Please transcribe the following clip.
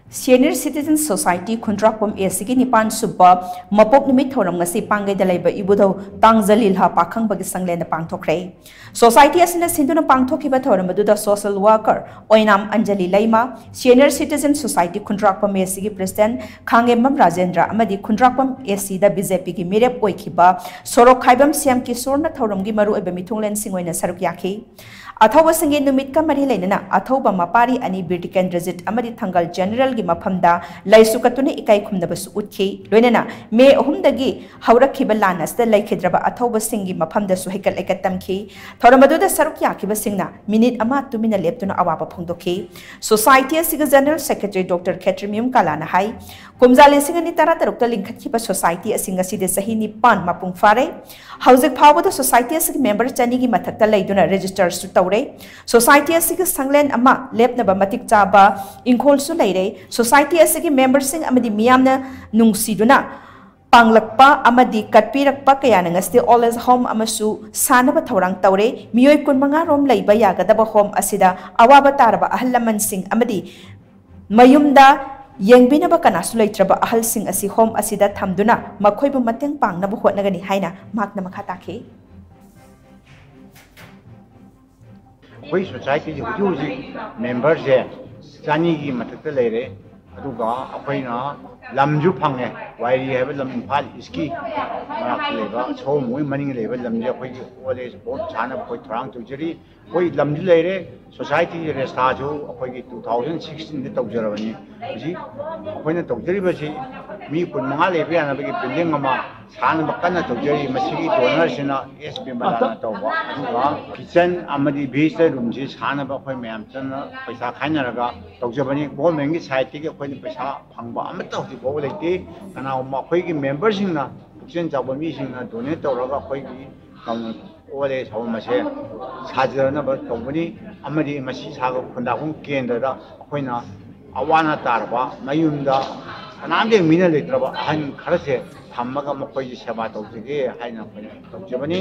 Senior Citizen Society Khundrakpam ASG Nipan Subba Mapok Nimit Thoram ngasi pangai dalaiba ibudo Tangzalil ha pakhang bagi sanglen pangthokre Society asina sinduna pangthokiba thoram maduda social worker Oinam Anjali Laima Senior Citizen Society Khundrakpam ASG President Khangembam Rajendra amadi Khundrakpam ASC da BJP ki mirep oikiba Sorok Khaibam CM ki sorna thoram gi maru eba mithunglen singoina saruk yakhi Athawa sange numit ka mari lainana athawa mapari ani Birti Kendrajit amadi Thangal General gi mafamda laisu katune ikai khumnabasu utki loinana me ahumdagi haurakhiba lanas da laikhidraba athawa singi mafamda su hekal ekatamki thoramadu da saruk yakiba singna minute ama tumina leptuna awaba phongdokhi Society asiga General Secretary Dr. Ketrimium Kalana hai kumjale singani tara tarukta linkhatkiba society asinga side sahi nipan mapung fare hauzik phawada society asigi member chani gi mathakta laiduna register su Society asigi sanglen ama lepnaba matik chaba ingkhol su leire Society asigi members sing amadi miyamna nungsiduna panglakpa amadi katpirakpa kayana ngasti all as home amasu sanaba thorang taure miyoi kunmanga rom leiba yagadaba home asida awaba taraba ahallaman sing amadi mayumda yengbinaba kanasu leitraba ahal sing asi home asida thamduna makhoibu mateng pangnaba hotnagani haina makna makha takhe We society huge members here. Chani ki matakta leire. Aduga apaina lamju phange. Why you have lam phal iski. Marak leba. So mui maning leba lamju apoi ole sport chana apoi thrang tujari. Apoi lamju leire. Society resta jo apoi 2016 de tawjarabani. Ji apoi na tawjari basi mi kun manga lebe ana bagi building ama sana bakana tawjari masigi donor sina SB bana tawba. Aduga kitchen amadi base room ji sana ba apoi mayam chana paisa khainaraga tawjabani government gi side ki apoi ni paisa phangba amata hoji bo leke kana ma apoi gi members singna kitchen jaba mi singna donate tawraga apoi gi kam ole sawmase sajana ba tawbani amadi masi saga khundahung kendra apoi awana tarba mayumda anande minale traba han kharase thammaga mokoi seba tawjige haina tawjabani